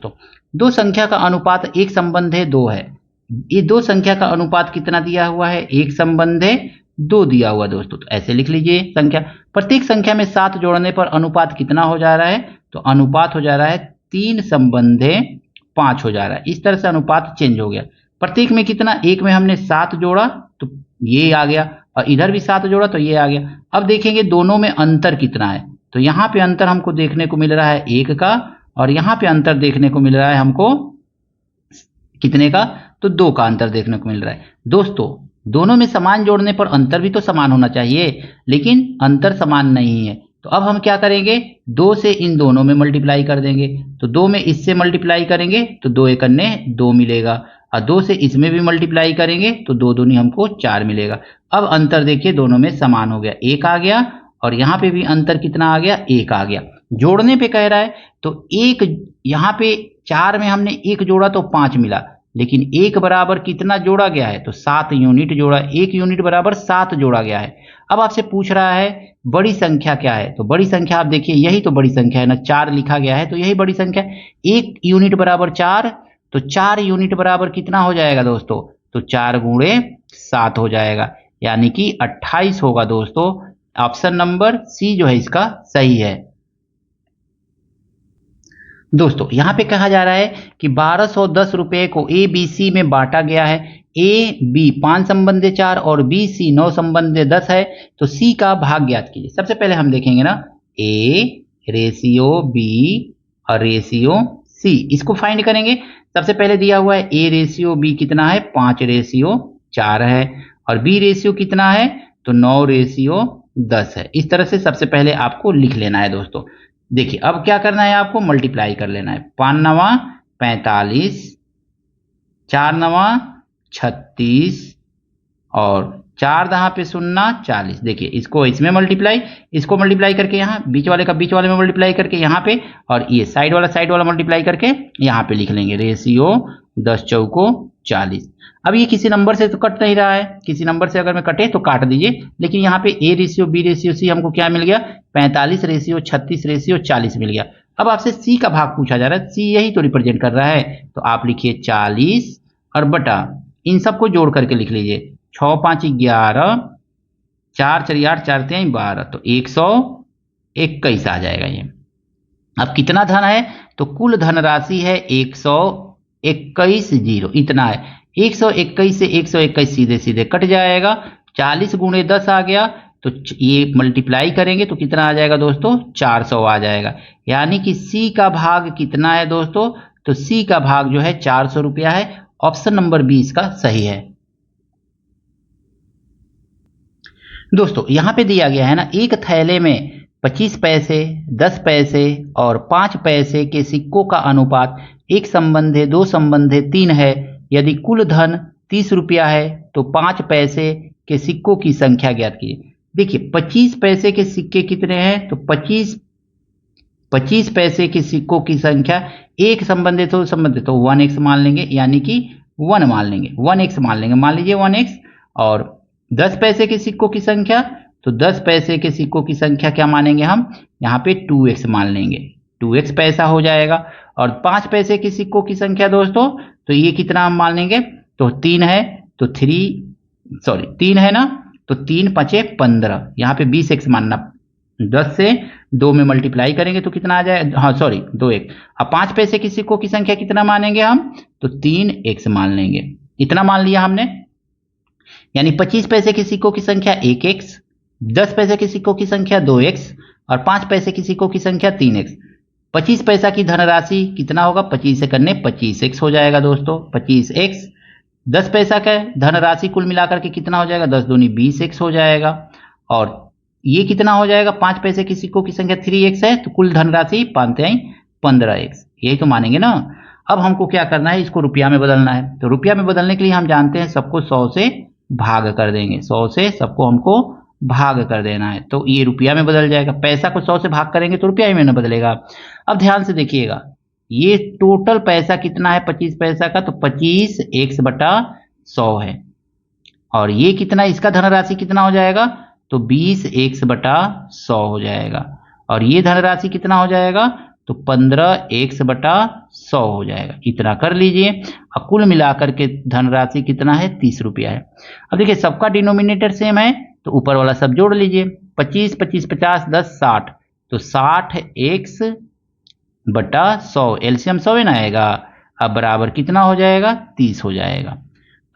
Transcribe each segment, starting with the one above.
तो दो संख्या का अनुपात एक संबंध है 2 है। ये दो संख्या का अनुपात कितना दिया हुआ है? एक संबंध है 2 दिया हुआ दोस्तों। तो ऐसे लिख लीजिए संख्या, प्रत्येक संख्या में 7 जोड़ने पर अनुपात कितना हो जा रहा है? तो अनुपात हो जा रहा है 3 संबंधे 5 हो जा रहा है। इस तरह से अनुपात चेंज हो गया। प्रत्येक में कितना? एक में हमने 7 जोड़ा तो ये आ गया, और इधर भी 7 जोड़ा तो ये आ गया। अब देखेंगे दोनों में अंतर कितना है। तो यहाँ पे अंतर हमको देखने को मिल रहा है 1 का, और यहाँ पे अंतर देखने को मिल रहा है हमको कितने का? तो 2 का अंतर देखने को मिल रहा है। दोस्तों दोनों में समान जोड़ने पर अंतर भी तो समान होना चाहिए, लेकिन अंतर समान नहीं है। तो अब हम क्या करेंगे? 2 से इन दोनों में मल्टीप्लाई कर देंगे। तो 2 में इससे मल्टीप्लाई करेंगे तो 2 एकन्ने 2 मिलेगा, और 2 से इसमें भी मल्टीप्लाई करेंगे तो 2 दूनी हमको 4 मिलेगा। अब अंतर देखिए दोनों में समान हो गया, 1 आ गया, और यहाँ पे भी अंतर कितना आ गया? 1 आ गया। जोड़ने पे कह रहा है तो 1, यहाँ पे 4 में हमने 1 जोड़ा तो 5 मिला, लेकिन 1 बराबर कितना जोड़ा गया है? तो 7 यूनिट जोड़ा, 1 यूनिट बराबर 7 जोड़ा गया है। अब आपसे पूछ रहा है बड़ी संख्या क्या है? तो बड़ी संख्या आप देखिए यही तो बड़ी संख्या है ना, 4 लिखा गया है तो यही बड़ी संख्या है। 1 यूनिट बराबर 4, तो 4 यूनिट बराबर कितना हो जाएगा दोस्तों? तो 4 गुणे 7 हो जाएगा, यानी कि 28 होगा दोस्तों। ऑप्शन नंबर सी जो है इसका सही है। दोस्तों यहाँ पे कहा जा रहा है कि 1210 रुपए को ए बी सी में बांटा गया है। ए बी 5 संबंधे 4 और बी सी 9 संबंधे 10 है, तो सी का भाग ज्ञात कीजिए। सबसे पहले हम देखेंगे ना ए रेशियो बी और रेशियो सी, इसको फाइंड करेंगे। सबसे पहले दिया हुआ है ए रेशियो बी कितना है? 5 रेशियो 4 है, और बी रेशियो कितना है? तो 9 रेशियो 10 है। इस तरह से सबसे पहले आपको लिख लेना है दोस्तों। देखिए अब क्या करना है, आपको मल्टीप्लाई कर लेना है। 5 9 45, 4 9 36, और 4 10 पे 0 40। देखिए इसको इसमें मल्टीप्लाई, इसको मल्टीप्लाई करके यहाँ बीच वाले का बीच वाले में मल्टीप्लाई करके यहाँ पे, और ये साइड वाला मल्टीप्लाई करके यहाँ पे लिख लेंगे। रेशियो 10 चौको 40। अब ये किसी नंबर से तो कट नहीं रहा है, किसी नंबर से अगर मैं कटे तो काट दीजिए, लेकिन यहाँ पे A ratio B ratio C हमको क्या मिल गया? 45 रेशियो 36 रेशियो 40 मिल गया। अब आपसे सी का भाग पूछा जा रहा है, सी यही तो रिप्रेजेंट कर रहा है, तो आप लिखिए 40 और बटा इन सबको जोड़ करके लिख लीजिए 6 5 11, 4 4 8 4 3 12, तो 121 आ जाएगा ये। अब कितना धन है? तो कुल धनराशि है 121 जीरो, इतना है। 121 से 121 सीधे सीधे कट जाएगा। 40 गुणे 10 आ गया, तो ये मल्टीप्लाई करेंगे तो कितना आ जाएगा दोस्तों? 400 आ जाएगा। यानी कि सी का भाग कितना है दोस्तों? तो सी का भाग जो है 400 रुपया है। ऑप्शन नंबर 20 का सही है। दोस्तों यहां पे दिया गया है ना, एक थैले में 25 पैसे 10 पैसे और 5 पैसे के सिक्कों का अनुपात 1 संबंधे 2 संबंधे 3 है। यदि कुल धन 30 रुपया है तो 5 पैसे के सिक्कों की संख्या ज्ञात कीजिए। देखिए 25 पैसे के सिक्के कितने हैं? तो 25 पैसे के सिक्कों की संख्या, एक संबंधित हो संबंधित तो 1x मान लेंगे, यानी कि 1 मान लेंगे, 1x मान लेंगे, मान लीजिए 1x। और 10 पैसे के सिक्कों की संख्या, तो 10 पैसे के सिक्कों की संख्या क्या मानेंगे हम? यहाँ पे 2x मान लेंगे, 2x पैसा हो जाएगा। और 5 पैसे के सिक्कों की संख्या दोस्तों, तो ये कितना हम मान लेंगे? तो 3 है, तो 3 है ना, तो 3 5 15, यहाँ पे 20x मानना। 10 से 2 में मल्टीप्लाई करेंगे तो कितना आ जाए? हाँ सॉरी 2x। अब 5 पैसे के सिक्कों की संख्या कितना मानेंगे हम? तो 3x मान लेंगे। इतना मान लिया हमने, यानी 25 पैसे के सिक्कों की संख्या 1x, 10 पैसे के सिक्कों की संख्या 2x और 5 पैसे की सिक्कों की संख्या 3x। 25 पैसा की धनराशि कितना होगा? 25 से करने 25x हो जाएगा दोस्तों, 25x। 10 पैसा का धनराशि कुल मिलाकर के कितना हो जाएगा? 10 दूनी 20x हो जाएगा। और ये कितना हो जाएगा? 5 पैसे की सिक्कों की संख्या 3x है, तो कुल धनराशि 5 15x, यही तो मानेंगे ना। अब हमको क्या करना है? इसको रुपया में बदलना है। तो रुपया में बदलने के लिए हम जानते हैं सबको 100 से भाग कर देंगे, 100 से सबको हमको भाग कर देना है, तो ये रुपया में बदल जाएगा। पैसा को 100 से भाग करेंगे तो रुपया में ना बदलेगा। अब ध्यान से देखिएगा, ये टोटल पैसा कितना है 25 पैसा का? तो 25x बटा 100 है। और ये कितना, इसका धनराशि कितना हो जाएगा? तो 20x बटा 100 हो जाएगा। और ये धनराशि कितना हो जाएगा? तो तो 15x/100 हो जाएगा। इतना कर लीजिए। अब कुल मिलाकर के धनराशि कितना है, 30 रुपया है। अब देखिए सबका डिनोमिनेटर सेम है तो ऊपर वाला सब जोड़ लीजिए। 25 25 50 10 60, तो 60x/100 एलसीएम 100 ना आएगा। अब बराबर कितना हो जाएगा, 30 हो जाएगा।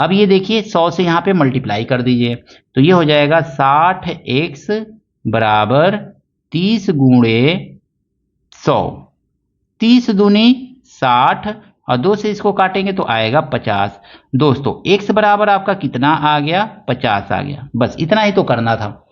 अब ये देखिए 100 से यहाँ पे मल्टीप्लाई कर दीजिए तो ये हो जाएगा 60x बराबर 30 गुणे 100। 30 दूनी 60 और 2 से इसको काटेंगे तो आएगा 50। दोस्तों x बराबर आपका कितना आ गया, 50 आ गया। बस इतना ही तो करना था।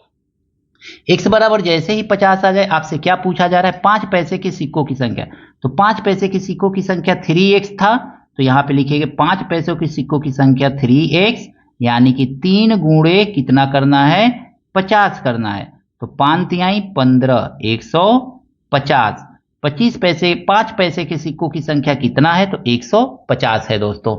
x बराबर जैसे ही 50 आ जाए आपसे क्या पूछा जा रहा है, 5 पैसे के सिक्कों की संख्या। तो 5 पैसे के सिक्कों की संख्या 3x था, तो यहाँ पे लिखेंगे 5 पैसों के सिक्कों की संख्या 3x, यानी कि 3 गुणे कितना करना है, 50 करना है। तो 5 तिहाई 15, 150। 25 पैसे 5 पैसे के सिक्कों की संख्या कितना है, तो 150 है दोस्तों।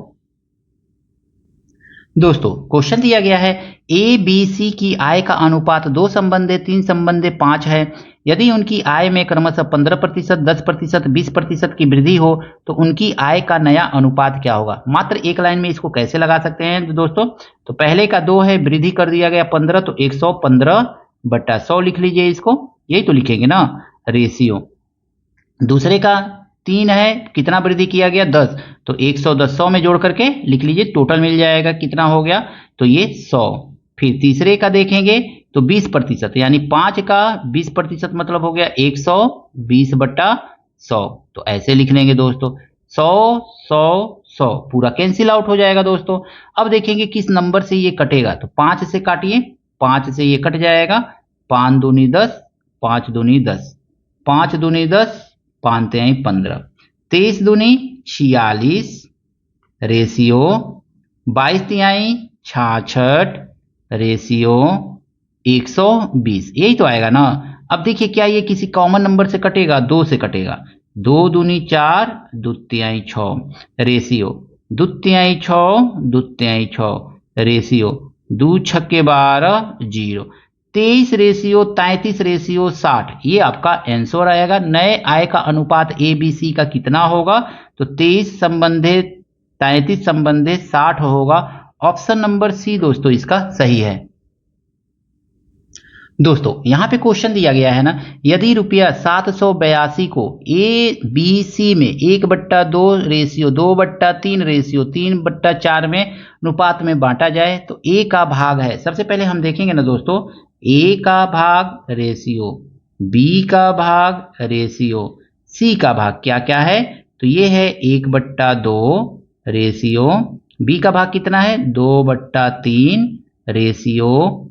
क्वेश्चन दिया गया है ए बी सी की आय का अनुपात 2:3:5 है। यदि उनकी आय में क्रमशः 15%, 10%, 20% की वृद्धि हो तो उनकी आय का नया अनुपात क्या होगा। मात्र एक लाइन में इसको कैसे लगा सकते हैं दोस्तों, तो पहले का 2 है, वृद्धि कर दिया गया 15, तो 115/100 लिख लीजिए इसको, यही तो लिखेंगे ना, रेशियो। दूसरे का 3 है, कितना वृद्धि किया गया, 10, तो 110 100 में जोड़ करके लिख लीजिए, टोटल मिल जाएगा कितना हो गया, तो ये 100। फिर तीसरे का देखेंगे तो 20%, यानी 5 का 20% मतलब हो गया 120/100, तो ऐसे लिख लेंगे दोस्तों। 100 100 100 पूरा कैंसिल आउट हो जाएगा दोस्तों। अब देखेंगे किस नंबर से ये कटेगा, तो 5 से काटिए, 5 से ये कट जाएगा, 5 दूनी 10, 5 दूनी 10, 5 दूनी 10, 5 तिहाई 15, 23 दूनी 46, रेशियो 22 तिहाई 66, रेशियो 120, यही तो आएगा ना। अब देखिए क्या ये किसी कॉमन नंबर से कटेगा, 2 से कटेगा, 2 दूनी 4, 2 तिहाई 6, रेशियो 2 तिहाई 6, 2 तिहाई 6, रेशियो 2 छक्के 12, 0, 23 रेशियो 33 रेशियो 60, ये आपका आंसर आएगा। नए आय का अनुपात ए बी सी का कितना होगा, तो 23 संबंधित 33 संबंधित 60 होगा। ऑप्शन नंबर सी दोस्तों इसका सही है। दोस्तों यहां पे क्वेश्चन दिया गया है ना, यदि रुपया 782 को ए बी सी में 1/2 रेशियो 2/3 रेशियो 3/4 में अनुपात में बांटा जाए तो ए का भाग है। सबसे पहले हम देखेंगे ना दोस्तों, ए का भाग रेशियो, बी का भाग रेशियो, सी का भाग क्या क्या है, तो ये है 1/2 रेशियो, बी का भाग कितना है 2/3 रेशियो,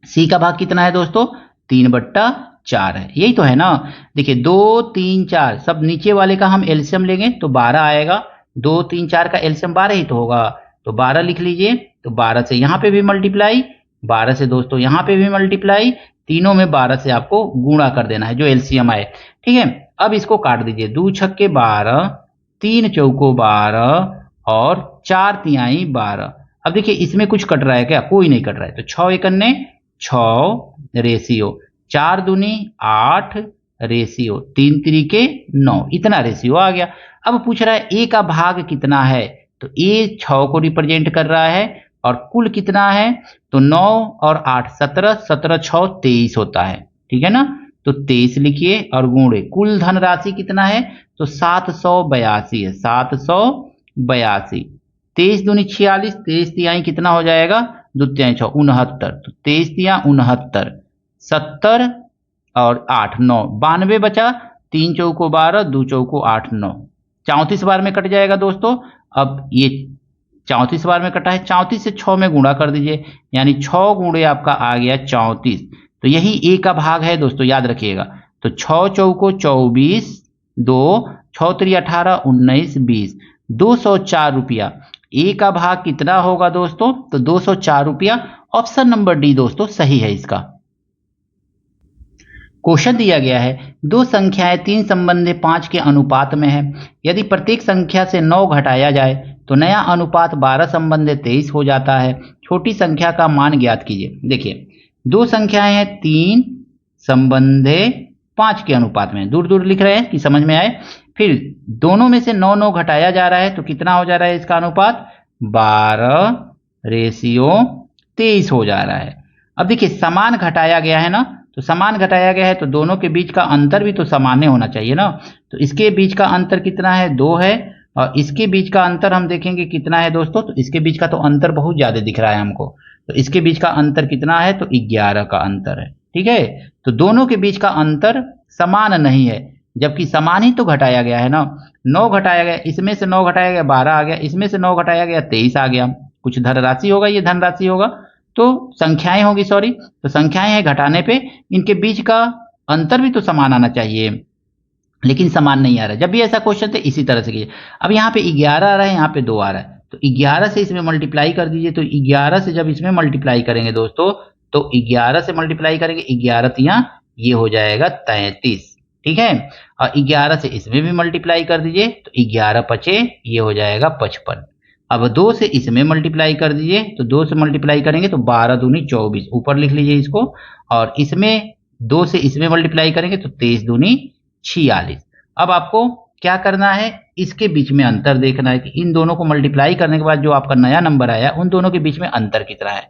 सी का भाग कितना है दोस्तों 3/4 है, यही तो है ना। देखिए 2 3 4 सब नीचे वाले का हम एलसीएम लेंगे तो 12 आएगा, 2 3 4 का एलसीएम 12 ही तो होगा, तो 12 लिख लीजिए। तो 12 से यहाँ पे भी मल्टीप्लाई, 12 से दोस्तों यहाँ पे भी मल्टीप्लाई, तीनों में 12 से आपको गुणा कर देना है जो एलसीएम आए, ठीक है। अब इसको काट दीजिए, 2 छक्के 12, 3 चौको 12 और 4 तिहाई 12। अब देखिए इसमें कुछ कट रहा है क्या, कोई नहीं कट रहा है, तो 6 एकन्ने 6 रेशियो, 4 दूनी 8 रेशियो, 3 तिरिके 9, इतना रेशियो आ गया। अब पूछ रहा है ए का भाग कितना है, तो ए 6 को रिप्रेजेंट कर रहा है और कुल कितना है, तो 9 और 8 17, 17 6 23 होता है, ठीक है ना। तो 23 लिखिए और गुणे कुल धनराशि कितना है, तो 782 है, 782। 23 दूनी 46, 23 तिहाई कितना हो जाएगा 2 तिहाई 6 69, तो 23 तिया 69, 70 और 8 9 92 बचा, 3 चौको 12, 2 चौको 8 9, 34 बार में कट जाएगा दोस्तों। अब ये 34 बार में कटा है, 34 से 6 में गुणा कर दीजिए, यानी 6 गुणे आपका आ गया 34, तो यही ए का भाग है दोस्तों, याद रखिएगा। तो 6 चौको 24, 2 6 3 18 19 20, 204 रुपया ए का भाग कितना होगा दोस्तों, तो 204 रुपया। ऑप्शन नंबर डी दोस्तों सही है इसका। क्वेश्चन दिया गया है दो संख्याएं 3:5 के अनुपात में है। यदि प्रत्येक संख्या से 9 घटाया जाए तो नया अनुपात 12:23 हो जाता है। छोटी संख्या का मान ज्ञात कीजिए। देखिए दो संख्याएं हैं 3:5 5 के अनुपात में, दूर दूर लिख रहे हैं कि समझ में आए। फिर दोनों में से 9 9 घटाया जा रहा है तो कितना हो जा रहा है इसका अनुपात, 12:23 हो जा रहा है। अब देखिए समान घटाया गया है ना, तो समान घटाया गया है तो दोनों के बीच का अंतर भी तो सामान्य होना चाहिए ना। तो इसके बीच का अंतर कितना है, 2 है, और इसके बीच का अंतर हम देखेंगे कितना है दोस्तों, तो इसके बीच का तो अंतर बहुत ज्यादा दिख रहा है हमको, तो इसके बीच का अंतर कितना है, तो 11 का अंतर है। ठीक है, तो दोनों के बीच का अंतर समान नहीं है, जबकि समान ही तो घटाया गया है ना। 9 घटाया गया, इसमें से 9 घटाया गया 12 आ गया, इसमें से 9 घटाया गया 23 आ गया। कुछ धनराशि होगा, ये धनराशि होगा, तो संख्याएं होगी, सॉरी, तो संख्याएं हैं, घटाने पे इनके बीच का अंतर भी तो समान आना चाहिए, लेकिन समान नहीं आ रहा है। जब भी ऐसा क्वेश्चन तो इसी तरह से कीजिए। अब यहाँ पे 11 आ रहा है, यहाँ पे 2 आ रहा है, तो 11 से इसमें मल्टीप्लाई कर दीजिए। तो 11 से जब इसमें मल्टीप्लाई करेंगे दोस्तों, तो 11 से मल्टीप्लाई करेंगे, 11 तियां ये हो जाएगा 33। ठीक है, और 11 से इसमें भी मल्टीप्लाई कर दीजिए, तो 11 पचे ये हो जाएगा 55। अब 2 से इसमें मल्टीप्लाई कर दीजिए, तो 2 से मल्टीप्लाई करेंगे तो 12 दूनी 24, ऊपर लिख लीजिए इसको, और इसमें 2 से इसमें मल्टीप्लाई करेंगे तो 23 दूनी 46। अब आपको क्या करना है, इसके बीच में अंतर देखना है कि इन दोनों को मल्टीप्लाई करने के बाद जो आपका नया नंबर आया उन दोनों के बीच में अंतर कितना है।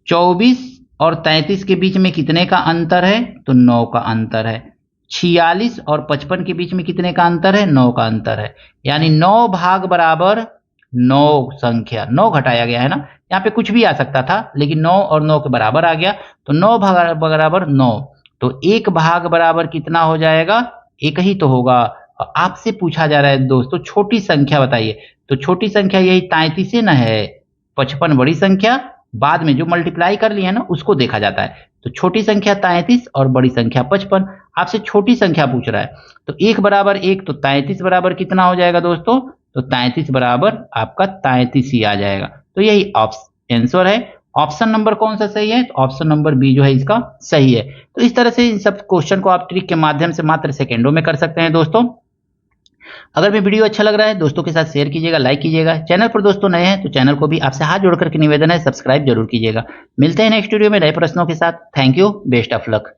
24 और 33 के बीच में कितने का अंतर है, तो 9 का अंतर है। 46 और 55 के बीच में कितने का अंतर है, 9 का अंतर है। यानी 9 भाग बराबर 9 संख्या, 9 घटाया गया है ना, यहाँ पे कुछ भी आ सकता था, लेकिन 9 और 9 के बराबर आ गया, तो 9 भाग बराबर 9, तो 1 भाग बराबर कितना हो जाएगा, 1 ही तो होगा। आपसे पूछा जा रहा है दोस्तों छोटी संख्या बताइए, तो छोटी संख्या यही 33 ना है, 55 बड़ी संख्या, बाद में जो मल्टीप्लाई कर लिया है ना उसको देखा जाता है। तो छोटी संख्या 33 और बड़ी संख्या 55, आपसे छोटी संख्या पूछ रहा है, तो 1 बराबर 1, तो 33 बराबर कितना हो जाएगा दोस्तों, तो 33 बराबर आपका 33 ही आ जाएगा। तो यही आंसर है। ऑप्शन नंबर कौन सा सही है, तो ऑप्शन नंबर बी जो है इसका सही है। तो इस तरह से इन सब क्वेश्चन को आप ट्रिक के माध्यम से मात्र सेकेंडों में कर सकते हैं दोस्तों। अगर मैं वीडियो अच्छा लग रहा है दोस्तों के साथ शेयर कीजिएगा, लाइक कीजिएगा। चैनल पर दोस्तों नए हैं तो चैनल को भी आपसे हाथ जोड़ करके निवेदन है, सब्सक्राइब जरूर कीजिएगा। मिलते हैं नेक्स्ट वीडियो में नए प्रश्नों के साथ। Thank you, best of luck.